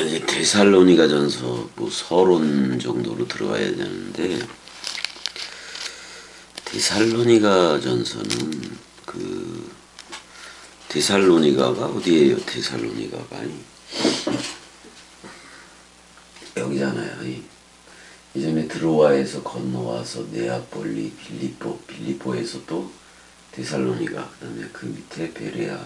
이제 데살로니가전서 뭐 서론 정도로 들어가야 되는데, 데살로니가전서는 데살로니가가 어디예요? 데살로니가가 여기잖아요. 이전에 드로아에서 건너와서 네아폴리, 빌립보에서 또 데살로니가, 그다음에 그 밑에 베레아.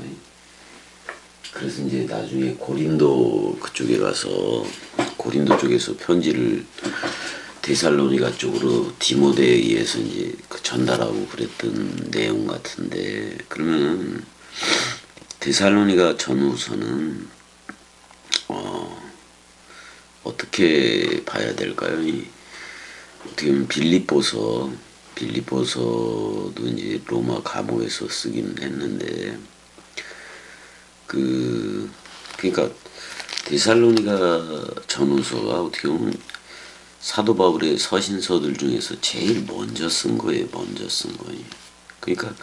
그래서 이제 나중에 고린도 그쪽에 가서 고린도 쪽에서 편지를 데살로니가 쪽으로 디모데에 의해서 이제 전달하고 그랬던 내용 같은데, 그러면 데살로니가 전후서는 어떻게 봐야 될까요? 어떻게 보면 빌립보서도 이제 로마 감옥에서 쓰긴 했는데, 그러니까 데살로니가 전후서가 어떻게 보면 사도 바울의 서신서들 중에서 제일 먼저 쓴 거예요. 그러니까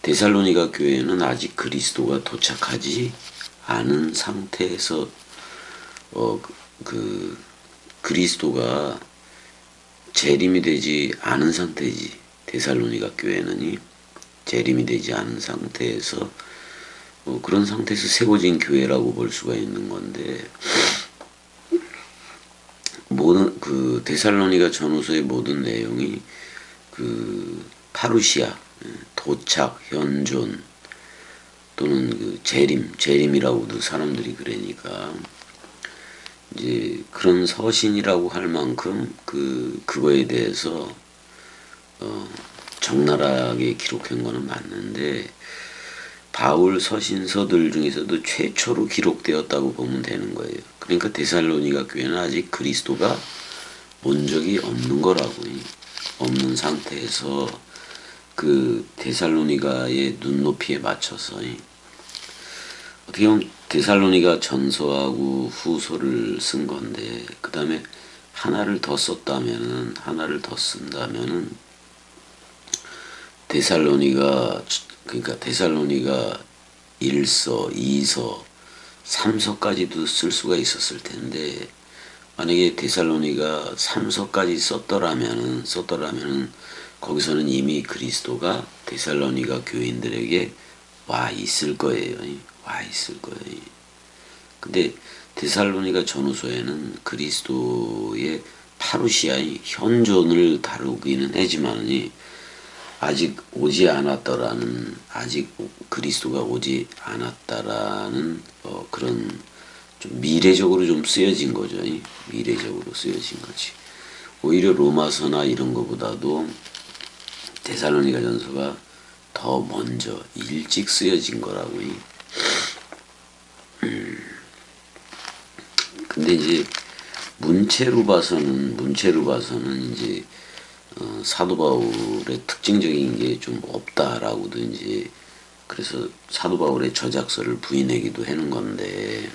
데살로니가 교회는 아직 그리스도가 도착하지 않은 상태에서 그리스도가 재림이 되지 않은 상태지. 데살로니가 교회는 재림이 되지 않은 상태에서 그런 상태에서 세워진 교회라고 볼 수가 있는 건데, 모든 데살로니가 전후서의 모든 내용이 파루시아, 도착, 현존 또는 재림이라고도 사람들이 그러니까 이제 그런 서신이라고 할 만큼 그거에 대해서 적나라하게 기록한 거는 맞는데, 바울 서신서들 중에서도 최초로 기록되었다고 보면 되는 거예요. 그러니까 데살로니가 교회는 아직 그리스도가 온 적이 없는 거라고. 없는 상태에서 데살로니가의 눈높이에 맞춰서 어떻게 보면 데살로니가 전서하고 후서를 쓴 건데, 그 다음에 하나를 더 쓴다면은 그러니까 데살로니가 1서, 2서, 3서까지도 쓸 수가 있었을 텐데, 만약에 데살로니가 3서까지 썼더라면은 거기서는 이미 그리스도가 데살로니가 교인들에게 와 있을 거예요. 근데 데살로니가 전후서에는 그리스도의 파루시아의 현존을 다루기는 하지만 아직 그리스도가 오지 않았다라는 그런 좀 미래적으로 좀 쓰여진 거죠. 미래적으로 쓰여진 거지. 오히려 로마서나 이런 거보다도 데살로니가 전서가 더 먼저 일찍 쓰여진 거라고. 근데 이제 문체로 봐서는 이제 사도 바울의 특징적인 게 좀 없다라고도 이제, 그래서 사도 바울의 저작서를 부인하기도 하는 건데,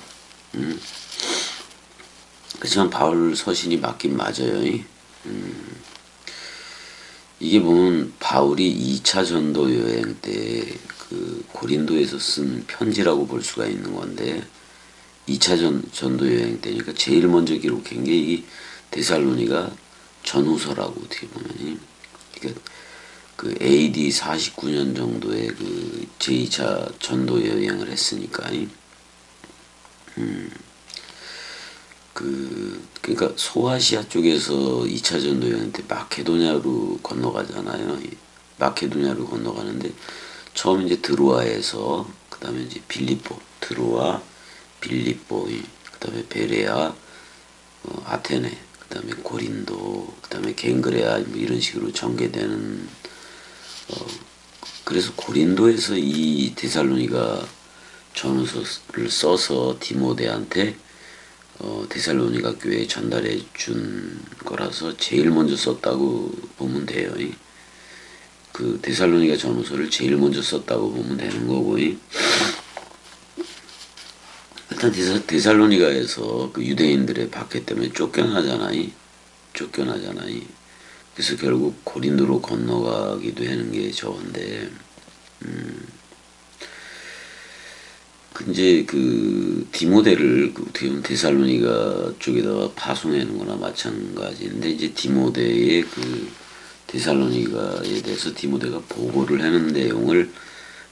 그렇지만 바울 서신이 맞긴 맞아요. 이게 보면 바울이 2차 전도 여행 때 고린도에서 쓴 편지라고 볼 수가 있는 건데, 2차 전도 여행 때니까 제일 먼저 기록한 게 이 데살로니가 전후서라고 어떻게 보면, 그러니까 AD 49년 정도에 제2차 전도 여행을 했으니까, 그러니까 소아시아 쪽에서 2차 전도 여행 때 마케도냐로 건너가잖아요. 마케도냐로 건너가는데 처음 이제 드로아에서, 그 다음에 이제 드로아, 빌립보, 그 다음에 베레아, 아테네, 그 다음에 고린도, 그 다음에 갱그레아, 뭐 이런 식으로 전개되는, 그래서 고린도에서 이 데살로니가 전후서를 써서 디모데한테 데살로니가 교회에 전달해 준 거라서 제일 먼저 썼다고 보면 돼요. 데살로니가 전후서를 제일 먼저 썼다고 보면 되는 거고, 일단 데살로니가에서 유대인들의 박해 때문에 쫓겨나잖아요. 그래서 결국 고린도로 건너가기도 하는 게 저건데, 이제 그 디모데를 그 어떻게 보면 데살로니가 쪽에다가 파송하는 거나 마찬가지인데, 이제 디모데의 그 데살로니가에 대해서 디모데가 보고를 하는 내용을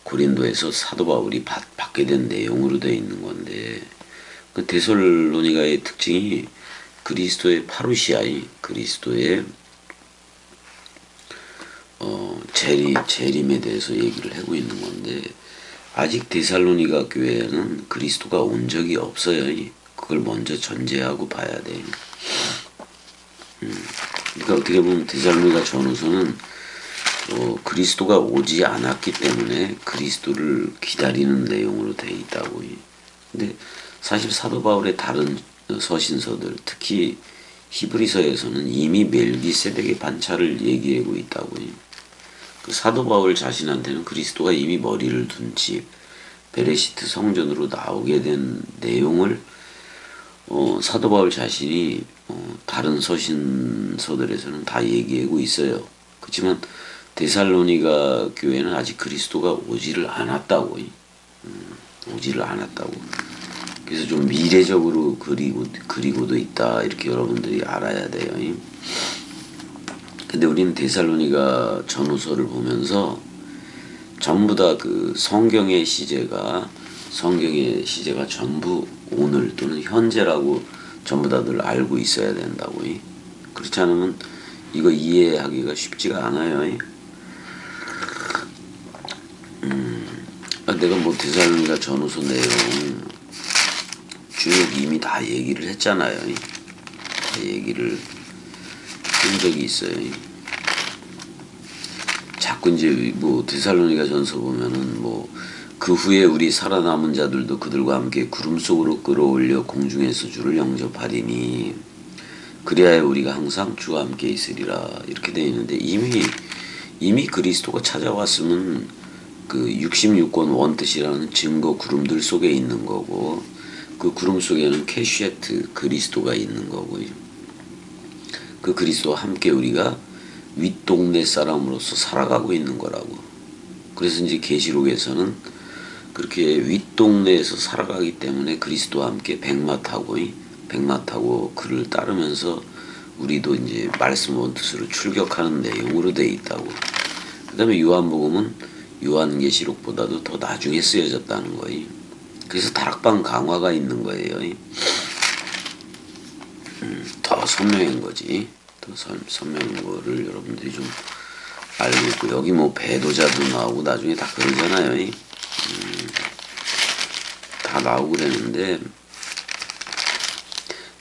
고린도에서 사도 바울이 받게 된 내용으로 되어 있는 건데, 그 데살로니가의 특징이 그리스도의 파루시아이, 그리스도의 재림에 대해서 얘기를 하고 있는 건데, 아직 데살로니가 교회에는 그리스도가 온 적이 없어요. 그걸 먼저 전제하고 봐야 돼. 그러니까 어떻게 보면 데살로니가 전후서는 그리스도가 오지 않았기 때문에 그리스도를 기다리는 내용으로 되어 있다고. 근데 사실 사도 바울의 다른 서신서들, 특히 히브리서에서는 이미 멜기세덱의 반차를 얘기하고 있다고. 그 사도 바울 자신한테는 그리스도가 이미 머리를 둔 집, 베레시트 성전으로 나오게 된 내용을 사도 바울 자신이 다른 서신서들에서는 다 얘기하고 있어요. 그렇지만 데살로니가 교회는 아직 그리스도가 오지를 않았다고. 오지를 않았다고. 그래서 좀 미래적으로 그리고도 있다, 이렇게 여러분들이 알아야 돼요. 근데 우리는 데살로니가 전후서를 보면서 전부 다 그 성경의 시제가 전부 오늘 또는 현재라고 전부 다들 알고 있어야 된다고. 그렇지 않으면 이거 이해하기가 쉽지가 않아요. 내가 뭐 데살로니가 전후서 내용 쭉 이미 다 얘기를 했잖아요. 다 얘기를 한 적이 있어요. 자꾸 이제 뭐 데살로니가 전서 보면은 뭐 그 후에 우리 살아남은 자들도 그들과 함께 구름 속으로 끌어올려 공중에서 주를 영접하리니 그리하여 우리가 항상 주와 함께 있으리라, 이렇게 되어 있는데, 이미 그리스도가 찾아왔으면 그 66권 원뜻이라는 증거 구름들 속에 있는 거고, 그 구름 속에는 캐시에트 그리스도가 있는 거고요. 그 그리스도와 함께 우리가 윗동네 사람으로서 살아가고 있는 거라고. 그래서 이제 계시록에서는 그렇게 윗동네에서 살아가기 때문에 그리스도와 함께 백마 타고 그를 따르면서 우리도 이제 말씀 원뜻으로 출격하는 내용으로 되어 있다고. 그 다음에 요한복음은 요한계시록보다도 더 나중에 쓰여졌다는 거예요. 그래서 다락방 강화가 있는 거예요. 더 선명한 거지. 더 선명한 거를 여러분들이 좀 알고 있고, 여기 뭐 배도자도 나오고 나중에 다 그러잖아요. 다 나오고 그랬는데,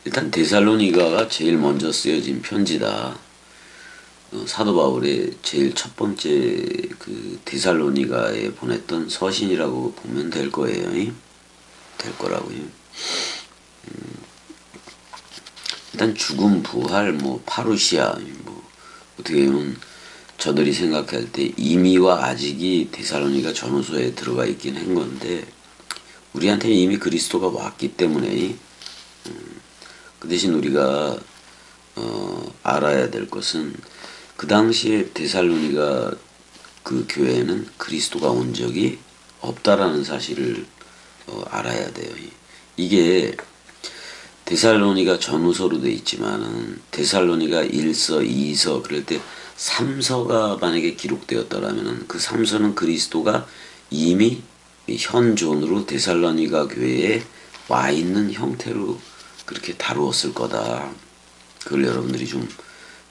일단 데살로니가가 제일 먼저 쓰여진 편지다. 사도 바울의 제일 첫 번째 그 데살로니가에 보냈던 서신이라고 보면 될 거예요. 될 거라고요. 일단 죽음, 부활, 뭐 파루시아, 뭐 어떻게 보면 저들이 생각할 때 이미와 아직이 데살로니가 전후서에 들어가 있긴 한 건데, 우리한테 이미 그리스도가 왔기 때문에 그 대신 우리가 알아야 될 것은 그 당시에 데살로니가 그 교회에는 그리스도가 온 적이 없다라는 사실을 알아야 돼요. 이게 데살로니가 전후서로 돼 있지만은 데살로니가 1서, 2서 그럴 때 3서가 만약에 기록되었더라면은 그 3서는 그리스도가 이미 현존으로 데살로니가 교회에 와 있는 형태로 그렇게 다루었을 거다. 그걸 여러분들이 좀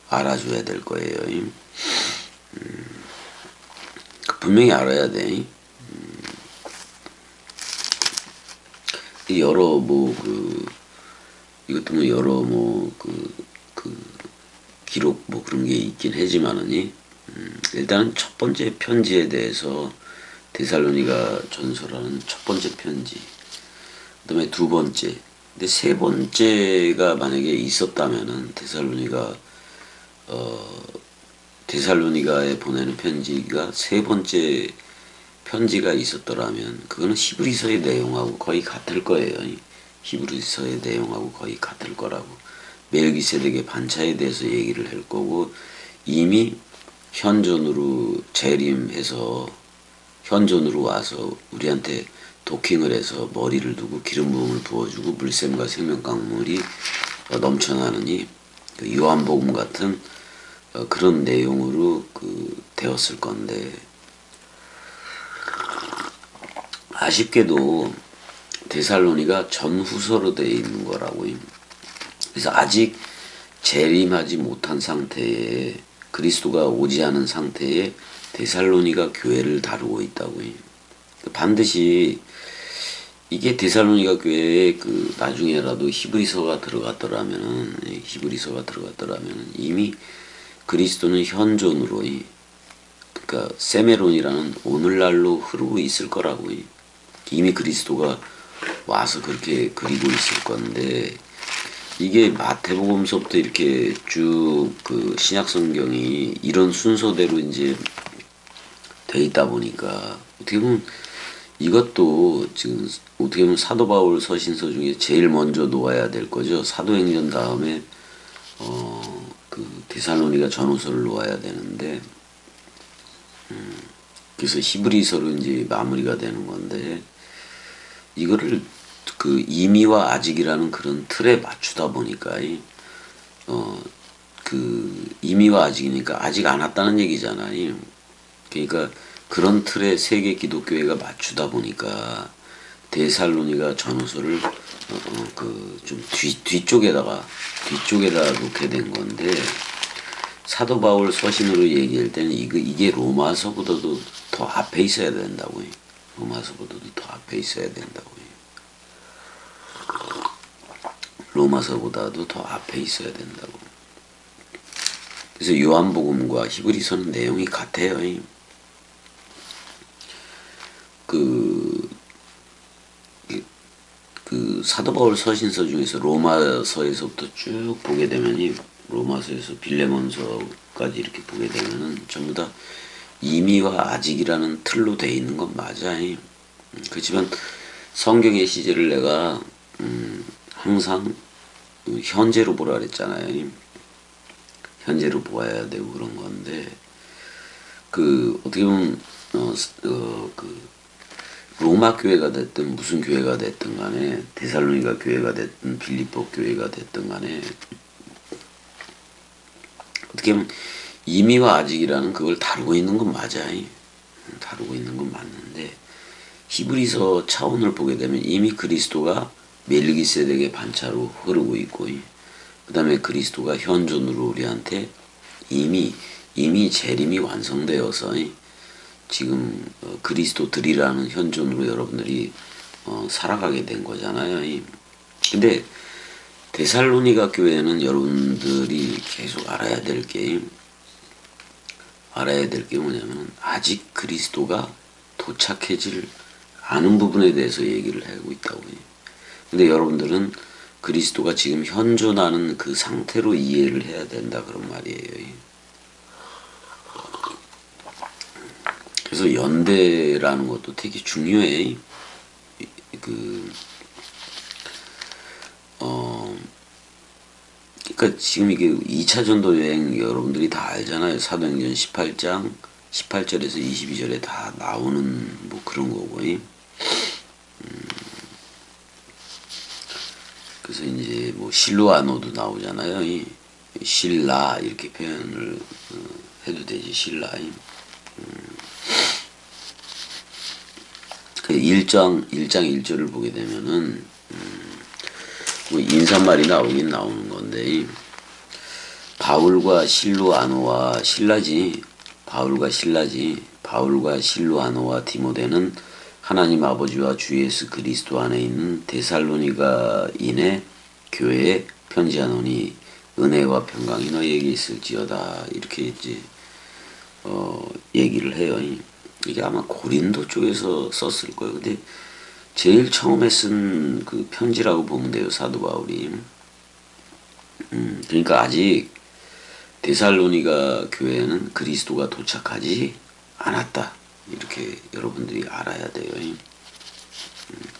알아줘야 될 거예요. 분명히 알아야 돼. 여러 이것도 뭐 여러 기록 뭐 그런 게 있긴 하지만은 일단은 첫 번째 편지에 대해서 데살로니가 전서라는 첫 번째 편지, 그다음에 두 번째, 근데 세 번째가 만약에 있었다면은 데살로니가에 보내는 편지가 세 번째 편지가 있었더라면 그거는 히브리서의 내용하고 거의 같을 거예요. 히브리서의 내용하고 거의 같을 거라고. 멜기세덱의 반차에 대해서 얘기를 할 거고, 이미 현존으로 재림해서 현존으로 와서 우리한테 도킹을 해서 머리를 두고 기름 부음을 부어주고 물샘과 생명 강물이 넘쳐나느니 그 요한복음 같은 그런 내용으로 되었을 건데, 아쉽게도 데살로니가 전후서로 되어 있는 거라고요. 그래서 아직 재림하지 못한 상태에, 그리스도가 오지 않은 상태에 데살로니가 교회를 다루고 있다고요. 반드시 이게 데살로니가 교회에 나중에라도 히브리서가 들어갔더라면은 이미 그리스도는 현존으로, 그러니까 세메론이라는 오늘날로 흐르고 있을 거라고요. 이미 그리스도가 와서 그렇게 그리고 있을 건데, 이게 마태복음서부터 이렇게 쭉 신약 성경이 이런 순서대로 이제 돼 있다 보니까 어떻게 보면 이것도 지금 어떻게 보면 사도 바울 서신서 중에 제일 먼저 놓아야 될 거죠. 사도행전 다음에 데살로니가 전후서를 놓아야 되는데, 그래서 히브리서로 이제 마무리가 되는 건데, 이거를 이미와 아직이라는 그런 틀에 맞추다 보니까 이미와 아직이니까 아직 안 왔다는 얘기잖아요. 그러니까 그런 틀에 세계 기독교회가 맞추다 보니까 데살로니가 전후서를 좀 뒤쪽에다가 놓게 된 건데, 사도 바울 서신으로 얘기할 때는 이게 로마서보다도 더 앞에 있어야 된다고요. 로마서보다도 더 앞에 있어야 된다고요. 로마서보다도 더 앞에 있어야 된다고. 그래서 요한복음과 히브리서는 내용이 같아요. 사도 바울 서신서 중에서 로마서에서부터 쭉 보게 되면이, 로마서에서 빌레몬서까지 이렇게 보게 되면은 전부 다 이미와 아직이라는 틀로 돼 있는 건 맞아. 그렇지만 성경의 시제를 내가 항상 현재로 보라 그랬잖아요. 현재로 보아야 되고 그런 건데, 어떻게 보면 로마 교회가 됐든 무슨 교회가 됐든 간에, 데살로니가 교회가 됐든 빌립보 교회가 됐든 간에, 어떻게 보면 이미와 아직이라는 그걸 다루고 있는 건 맞아요. 다루고 있는 건 맞는데, 히브리서 차원을 보게 되면 이미 그리스도가 멜기세덱의 반차로 흐르고 있고, 그 다음에 그리스도가 현존으로 우리한테 이미 재림이 완성되어서 지금 그리스도들이라는 현존으로 여러분들이 살아가게 된 거잖아요. 근데 데살로니가 교회는 여러분들이 계속 알아야 될 게 뭐냐면, 아직 그리스도가 도착하질 않은 부분에 대해서 얘기를 하고 있다고요. 근데 여러분들은 그리스도가 지금 현존하는 그 상태로 이해를 해야 된다, 그런 말이에요. 그래서 연대라는 것도 되게 중요해. 그러니까 지금 이게 2차 전도 여행 여러분들이 다 알잖아요. 사도행전 18장 18절에서 22절에 다 나오는 뭐 그런 거고. 그래서 이제 뭐 실로아노도 나오잖아요. 실라 이렇게 표현을 해도 되지, 실라. 그 1장 1절을 보게 되면은 뭐 인사말이 나오긴 나오는 건데, 바울과 실로아노와 신라지, 바울과 실로아노와 디모데는 하나님 아버지와 주 예수 그리스도 안에 있는 데살로니가인의 교회에 편지하노니 은혜와 평강이 너희에게 있을지어다, 이렇게 이제 얘기를 해요. 이게 아마 고린도 쪽에서 썼을 거예요. 근데 제일 처음에 쓴 그 편지라고 보면 돼요, 사도 바울이. 그러니까 아직 데살로니가 교회는 그리스도가 도착하지 않았다, 이렇게 여러분들이 알아야 돼요.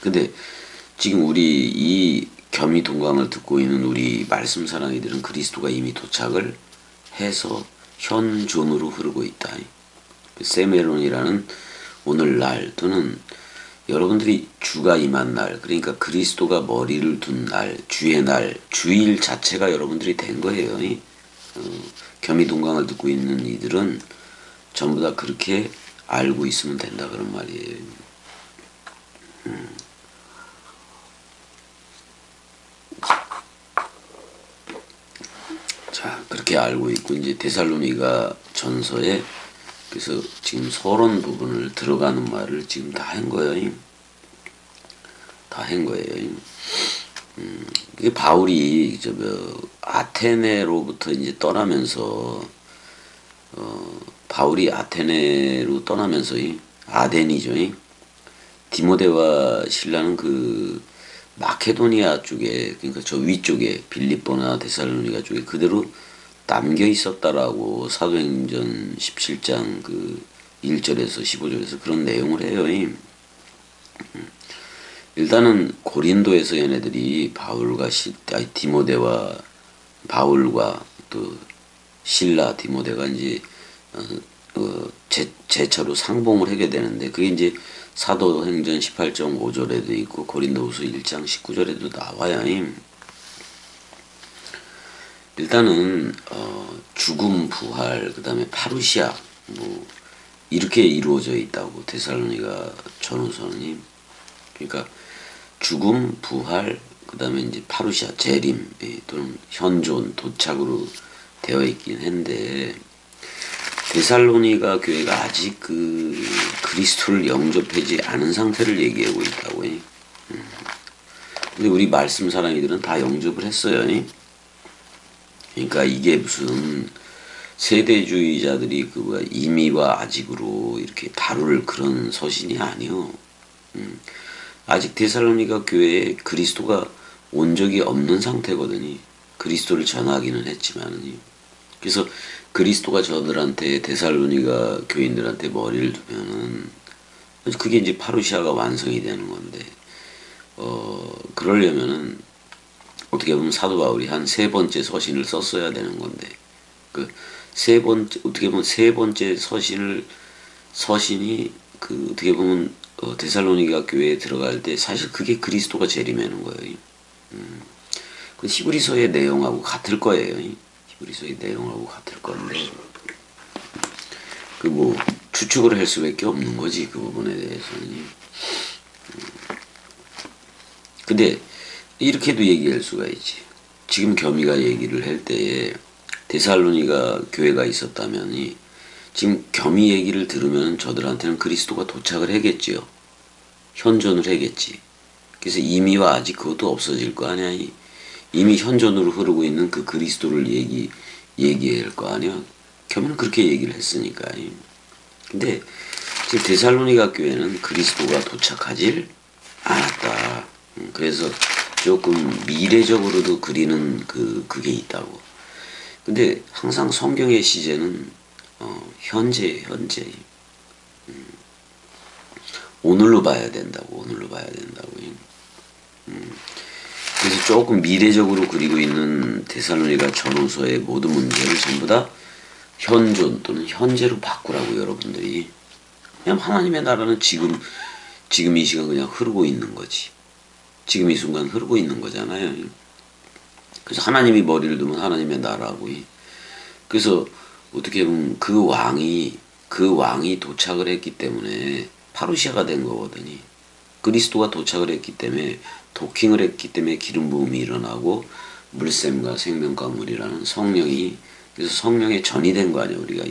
근데 지금 우리 이 겸이 동강을 듣고 있는 우리 말씀 사랑이들은 그리스도가 이미 도착을 해서 현존으로 흐르고 있다. 세메론이라는 오늘날 또는 여러분들이 주가 임한 날, 그러니까 그리스도가 머리를 둔 날, 주의 날, 주일 자체가 여러분들이 된 거예요. 겸이 동강을 듣고 있는 이들은 전부 다 그렇게 알고 있으면 된다 그런 말이에요. 자, 그렇게 알고 있고 이제 데살로니가 전서에 그래서 지금 서론 부분을 들어가는 말을 지금 다 한 거예요. 다 한 거예요. 이게 바울이 아테네로부터 이제 떠나면서 바울이 아테네로 떠나면서 아덴이죠. 디모데와 신라는 그 마케도니아 쪽에, 그러니까 저 위쪽에 빌립보나 데살로니가 쪽에 그대로 남겨 있었다라고 사도행전 17장 그 1절에서 15절에서 그런 내용을 해요. 일단은 고린도에서 얘네들이 디모데와 바울과 또 신라 디모데가 이제 제차로 상봉을 하게 되는데 그게 이제 사도행전 18장 5절에도 있고 고린도후서 1장 19절에도 나와요. 일단은 죽음 부활 그다음에 파루시아 뭐 이렇게 이루어져 있다고 데살로니가 전후서는. 그러니까 죽음 부활 그다음에 이제 파루시아 재림 또는 현존 도착으로 되어 있긴 한데 데살로니가 교회가 아직 그 그리스도를 영접하지 않은 상태를 얘기하고 있다고. 근데 우리 말씀 사랑이들은 다 영접을 했어요. 그러니까 이게 무슨 세대주의자들이 그 뭐야 이미와 아직으로 이렇게 다룰 그런 서신이 아니요. 아직 데살로니가 교회에 그리스도가 온 적이 없는 상태거든요. 그리스도를 전하기는 했지만은. 그래서 그리스도가 저들한테 데살로니가 교인들한테 머리를 두면은 그게 이제 파루시아가 완성이 되는 건데 그러려면은 어떻게 보면 사도 바울이 한 세 번째 서신을 썼어야 되는 건데 그 세 번째 어떻게 보면 세 번째 서신이 그 어떻게 보면 데살로니가 교회에 들어갈 때 사실 그게 그리스도가 재림하는 거예요. 그 히브리서의 내용하고 같을 거예요. 히브리서의 내용하고 같을 건데 그 뭐 추측을 할 수밖에 없는 거지 그 부분에 대해서는. 근데 이렇게도 얘기할 수가 있지. 지금 겸이가 얘기를 할 때에 데살로니가 교회가 있었다면 지금 겸이 얘기를 들으면 저들한테는 그리스도가 도착을 하겠지요. 현존을 하겠지. 그래서 이미와 아직 그것도 없어질 거 아니야. 이미 현존으로 흐르고 있는 그 그리스도를 얘기할 거 아니야. 겸이는 그렇게 얘기를 했으니까. 근데 지금 데살로니가 교회는 그리스도가 도착하질 않았다. 그래서 조금 미래적으로도 그리는 그게 있다고. 근데 항상 성경의 시제는 현재. 오늘로 봐야 된다고. 그래서 조금 미래적으로 그리고 있는 데살로니가 전후서의 모든 문제를 전부 다 현존 또는 현재로 바꾸라고 여러분들이. 그냥 하나님의 나라는 지금 이 시간 그냥 흐르고 있는 거지. 지금 이 순간 흐르고 있는 거잖아요. 그래서 하나님이 머리를 두면 하나님의 나라고. 그래서 어떻게 보면 그 왕이 도착을 했기 때문에 파루시아가 된 거거든요. 그리스도가 도착을 했기 때문에 도킹을 했기 때문에 기름 부음이 일어나고 물샘과 생명가물이라는 성령이 그래서 성령의 전이 된 거 아니야 우리가.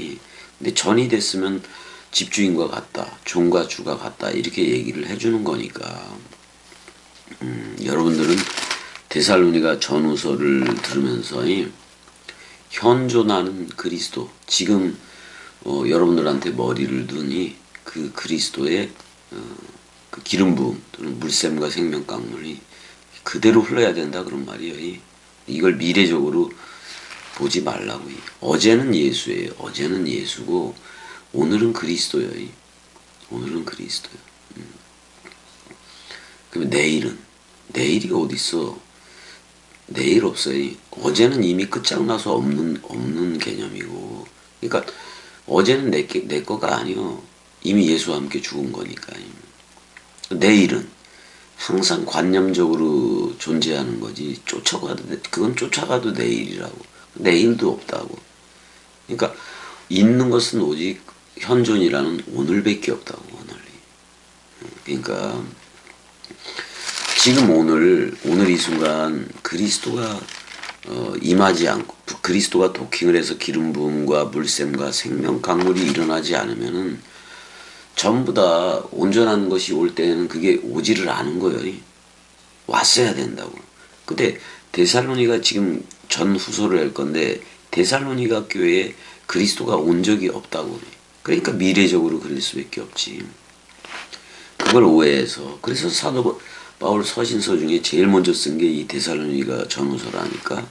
근데 전이 됐으면 집주인과 같다, 종과 주가 같다 이렇게 얘기를 해주는 거니까. 여러분들은 데살로니가 전후서를 들으면서 현존하는 그리스도 지금 여러분들한테 머리를 두니 그 그리스도의 그 기름 부음 또는 물샘과 생명강물이 그대로 흘러야 된다 그런 말이에요. 이걸 미래적으로 보지 말라고. 어제는 예수예요. 어제는 예수고 오늘은 그리스도예요. 오늘은 그리스도예요. 그러면 내일이 어디 있어? 내일 없어요. 어제는 이미 끝장나서 없는 개념이고. 그러니까 어제는 내 거가 아니요. 이미 예수와 함께 죽은 거니까. 내일은 항상 관념적으로 존재하는 거지. 그건 쫓아가도 내일이라고. 내일도 없다고. 그러니까 있는 것은 오직 현존이라는 오늘밖에 없다고. 오늘이. 그러니까 지금 오늘 이 순간 그리스도가 임하지 않고 그리스도가 도킹을 해서 기름 부음과 물샘과 생명 강물이 일어나지 않으면은 전부 다 온전한 것이 올 때는 그게 오지를 않은 거예요. 왔어야 된다고. 근데 데살로니가 지금 전후소를 할 건데 데살로니가 교회에 그리스도가 온 적이 없다고. 그러니까 미래적으로 그럴 수밖에 없지. 그걸 오해해서 그래서 사도 바울 서신서 중에 제일 먼저 쓴 게 이 데살로니가 전후서라니까.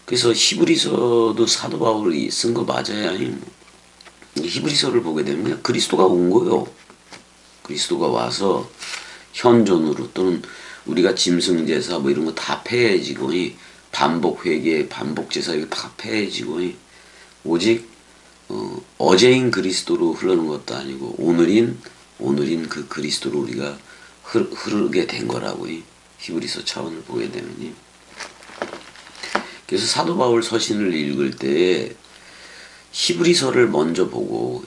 그래서 히브리서도 사도 바울이 쓴 거 맞아요. 히브리서를 보게 되면 그냥 그리스도가 온 거예요. 그리스도가 와서 현존으로 또는 우리가 짐승제사 뭐 이런 거 다 폐해지고 반복 회개, 반복 제사 이거 다 폐해지고 오직 어제인 그리스도로 흐르는 것도 아니고 오늘인 그 그리스도로 우리가 흐르게 된 거라고 히브리서 차원을 보게 되면. 그래서 사도 바울 서신을 읽을 때 히브리서를 먼저 보고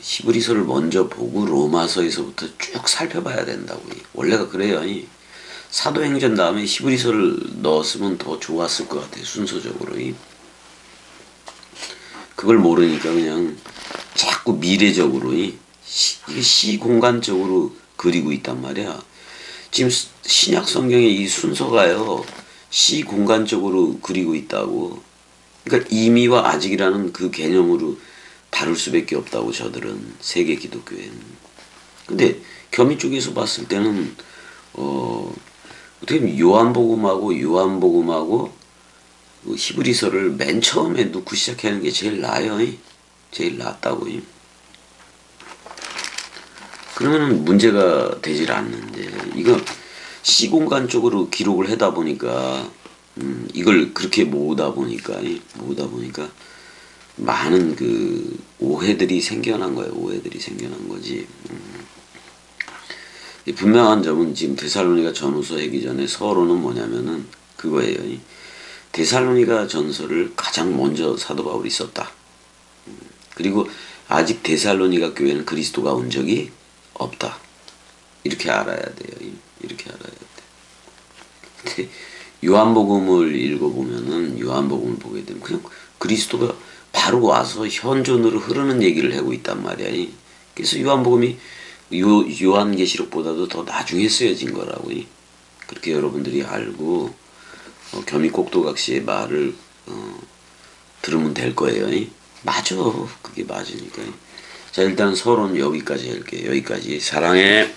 로마서에서부터 쭉 살펴봐야 된다고. 원래가 그래요. 사도행전 다음에 히브리서를 넣었으면 더 좋았을 것 같아요. 순서적으로. 그걸 모르니까 그냥 자꾸 미래적으로 이게 시공간적으로 그리고 있단 말이야. 지금 신약 성경의 이 순서가요. 시공간적으로 그리고 있다고. 그러니까 이미와 아직이라는 그 개념으로 다룰 수밖에 없다고 저들은 세계 기독교에는. 근데 겸임 쪽에서 봤을 때는 어떻게 보면 요한복음하고 그 히브리서를 맨 처음에 놓고 시작하는 게 제일 나아요. 제일 낫다고. 그러면은 문제가 되질 않는데 이거 시공간적으로 기록을 하다 보니까 이걸 그렇게 모으다 보니까 많은 그 오해들이 생겨난 거예요. 오해들이 생겨난 거지. 분명한 점은 지금 데살로니가 전후서 하기 전에 서론은 뭐냐면은 그거예요. 데살로니가 전서를 가장 먼저 사도 바울이 썼다. 그리고 아직 데살로니가 교회는 그리스도가 온 적이 없다. 이렇게 알아야 돼요. 이렇게 알아야 돼. 근데 요한복음을 읽어보면은 요한복음을 보게 되면 그냥 그리스도가 바로 와서 현존으로 흐르는 얘기를 하고 있단 말이야. 그래서 요한복음이 요한계시록보다도 더 나중에 쓰여진 거라고. 그렇게 여러분들이 알고 겸이 꼭두각시의 말을 들으면 될 거예요. 맞아. 그게 맞으니까. 자, 일단 서론 여기까지 할게요. 여기까지. 사랑해.